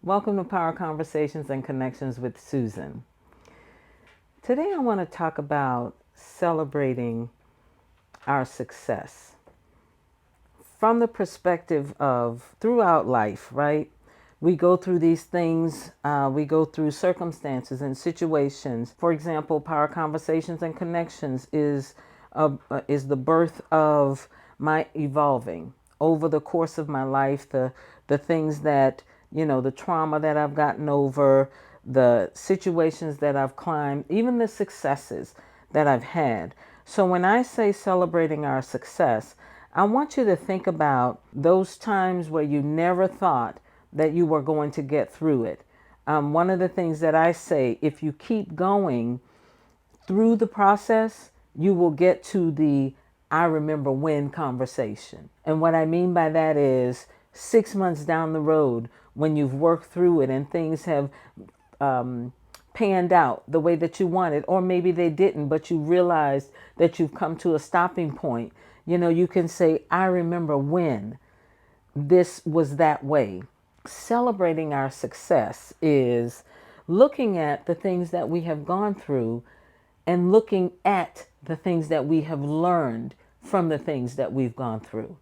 Welcome to Power Conversations and Connections with Susan. Today I want to talk about celebrating our success from the perspective of throughout life, right? We go through these things, we go through circumstances and situations. For example, Power Conversations and Connections is the birth of my evolving over the course of my life, the things that, the trauma that I've gotten over, the situations that I've climbed, even the successes that I've had. So when I say celebrating our success, I want you to think about those times where you never thought that you were going to get through it. One of the things that I say, if you keep going through the process, you will get to the I remember when conversation. And what I mean by that is 6 months down the road, when you've worked through it and things have panned out the way that you wanted, or maybe they didn't, but you realized that you've come to a stopping point. You can say, I remember when this was that way. Celebrating our success is looking at the things that we have gone through and looking at the things that we have learned from the things that we've gone through.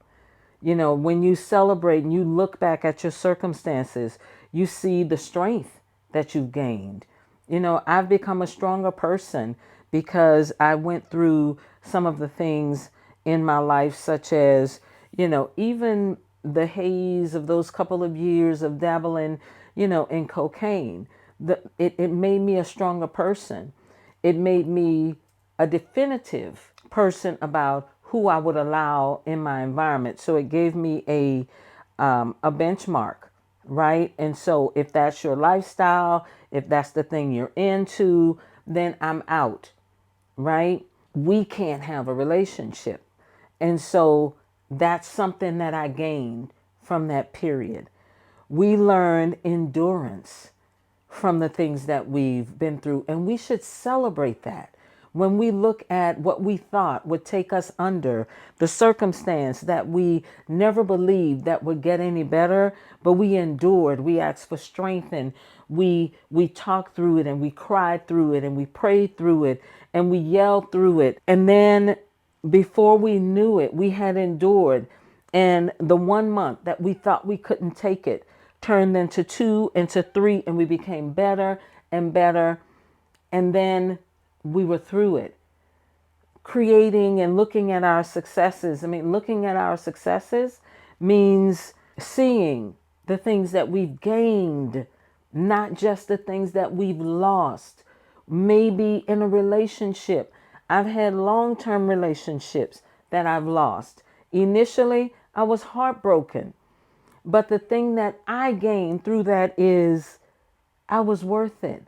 When you celebrate and you look back at your circumstances, you see the strength that you've gained. I've become a stronger person because I went through some of the things in my life, such as, even the haze of those couple of years of dabbling, in cocaine. It made me a stronger person. It made me a definitive person about who I would allow in my environment. So it gave me a benchmark, right? And so if that's your lifestyle, if that's the thing you're into, then I'm out, right? We can't have a relationship. And so that's something that I gained from that period. We learned endurance from the things that we've been through, and we should celebrate that. When we look at what we thought would take us under, the circumstance that we never believed that would get any better, but we endured, we asked for strength, and we talked through it, and we cried through it, and we prayed through it, and we yelled through it. And then before we knew it, we had endured. And the 1 month that we thought we couldn't take it turned into 2, into 3, and we became better and better. And then we were through it. Creating and looking at our successes. Looking at our successes means seeing the things that we've gained, not just the things that we've lost. Maybe in a relationship, I've had long-term relationships that I've lost. Initially, I was heartbroken. But the thing that I gained through that is I was worth it.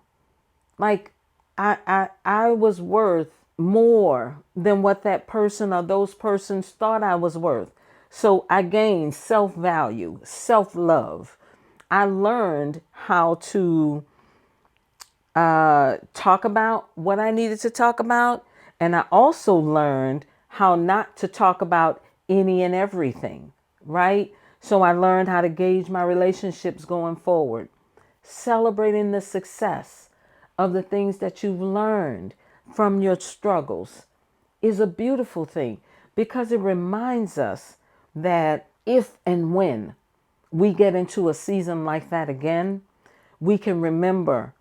Like I was worth more than what that person or those persons thought I was worth. So I gained self-value, self-love. I learned how to talk about what I needed to talk about. And I also learned how not to talk about any and everything, right? So I learned how to gauge my relationships going forward. Celebrating the success of the things that you've learned from your struggles is a beautiful thing because it reminds us that if and when we get into a season like that again, we can remember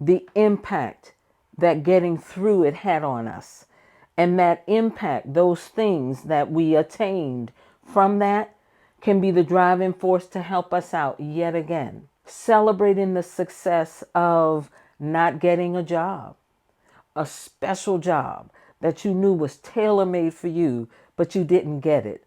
the impact that getting through it had on us. And that impact, those things that we attained from that, can be the driving force to help us out yet again. Celebrating the success of not getting a job, a special job that you knew was tailor-made for you, but you didn't get it.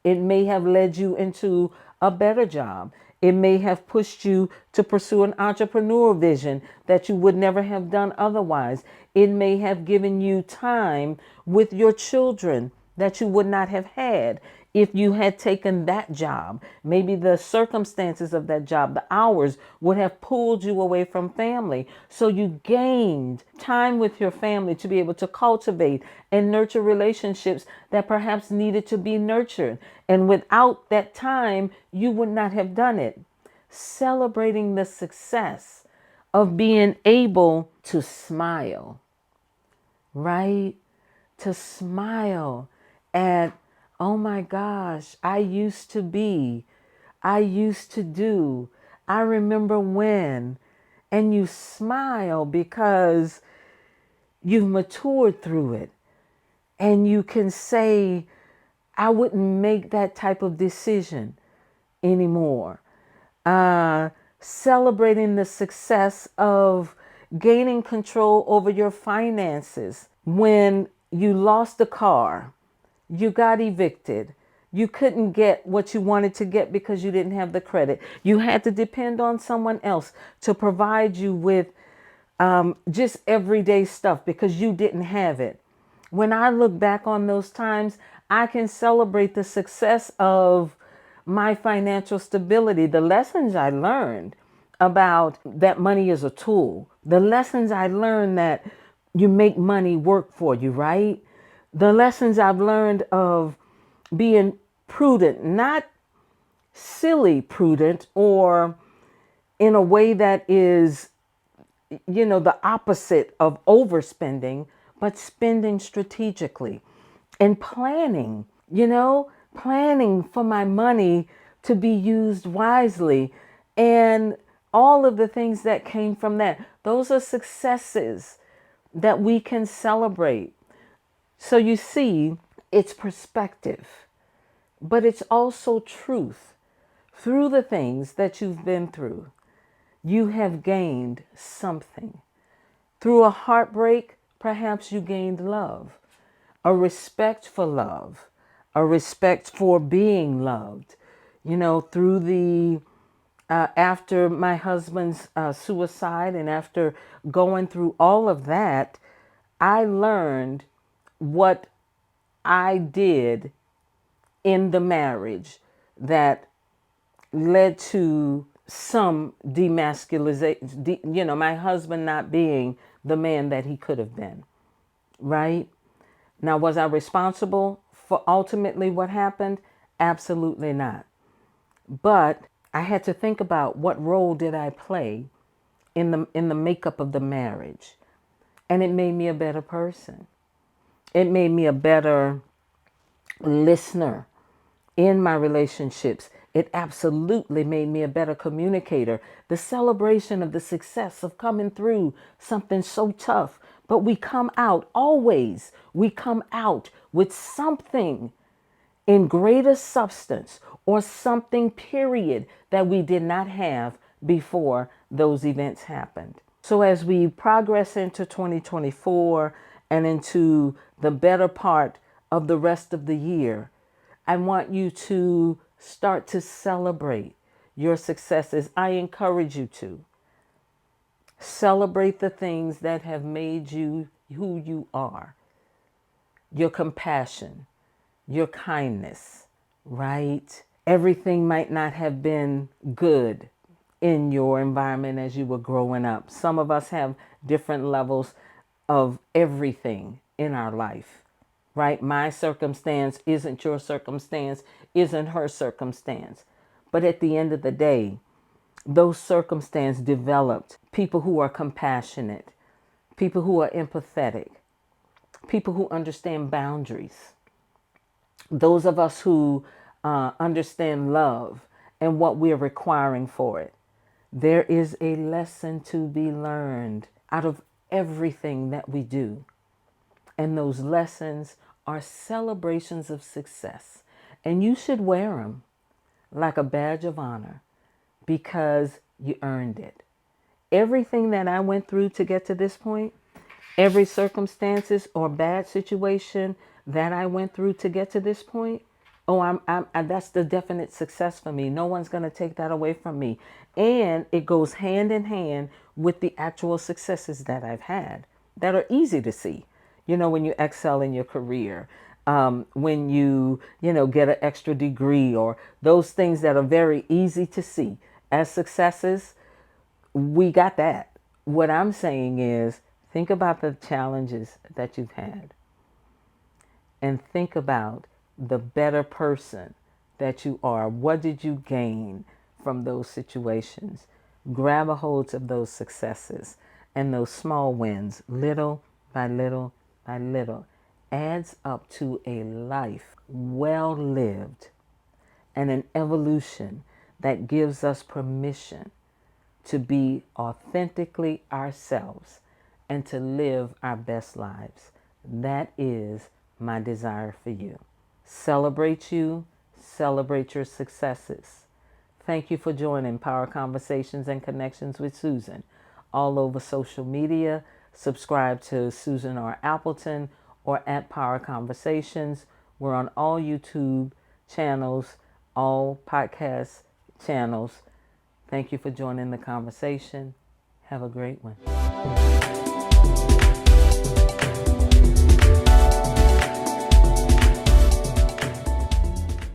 It may have led you into a better job. It may have pushed you to pursue an entrepreneur vision that you would never have done otherwise. It may have given you time with your children that you would not have had if you had taken that job. Maybe the circumstances of that job, the hours, would have pulled you away from family. So you gained time with your family to be able to cultivate and nurture relationships that perhaps needed to be nurtured. And without that time, you would not have done it. celebrating the success of being able to smile, right? To smile at, oh my gosh, I used to be, I used to do, I remember when. And you smile because you've matured through it. And you can say, I wouldn't make that type of decision anymore. Celebrating the success of gaining control over your finances. When you lost a car, you got evicted, you couldn't get what you wanted to get because you didn't have the credit. You had to depend on someone else to provide you with just everyday stuff because you didn't have it. When I look back on those times, I can celebrate the success of my financial stability, the lessons I learned about that money is a tool, the lessons I learned that you make money work for you, right? The lessons I've learned of being prudent, not silly prudent or in a way that is, the opposite of overspending, but spending strategically and planning, planning for my money to be used wisely and all of the things that came from that. Those are successes that we can celebrate. So you see, it's perspective, but it's also truth. Through the things that you've been through, you have gained something. Through a heartbreak, perhaps you gained love, a respect for love, a respect for being loved. Through the after my husband's suicide and after going through all of that, I learned what I did in the marriage that led to some demasculization, my husband not being the man that he could have been, right? Now, was I responsible for ultimately what happened? Absolutely not. But I had to think about what role did I play in the makeup of the marriage. And it made me a better person. It made me a better listener in my relationships. It absolutely made me a better communicator. The celebration of the success of coming through something so tough, but we come out always. We come out with something in greater substance or something, period, that we did not have before those events happened. So as we progress into 2024 and into the better part of the rest of the year, I want you to start to celebrate your successes. I encourage you to celebrate the things that have made you who you are. Your compassion, your kindness, right? Everything might not have been good in your environment as you were growing up. Some of us have different levels of everything in our life, right? My circumstance isn't your circumstance, isn't her circumstance. But at the end of the day, those circumstances developed people who are compassionate, people who are empathetic, people who understand boundaries, those of us who understand love and what we're requiring for it. There is a lesson to be learned out of everything that we do. And those lessons are celebrations of success. And you should wear them like a badge of honor because you earned it. Everything that I went through to get to this point, every circumstances or bad situation that I went through to get to this point, oh, that's the definite success for me. No one's going to take that away from me. And it goes hand in hand with the actual successes that I've had that are easy to see. When you excel in your career, when you get an extra degree or those things that are very easy to see as successes, we got that. What I'm saying is think about the challenges that you've had and think about the better person that you are. What did you gain from those situations. Grab a hold of those successes and those small wins, little by little by little, adds up to a life well lived and an evolution that gives us permission to be authentically ourselves and to live our best lives. That is my desire for you. Celebrate you, celebrate your successes. Thank you for joining Power Conversations and Connections with Susan all over social media. Subscribe to Susan R. Appleton or at Power Conversations. We're on all YouTube channels, all podcast channels. Thank you for joining the conversation. Have a great one.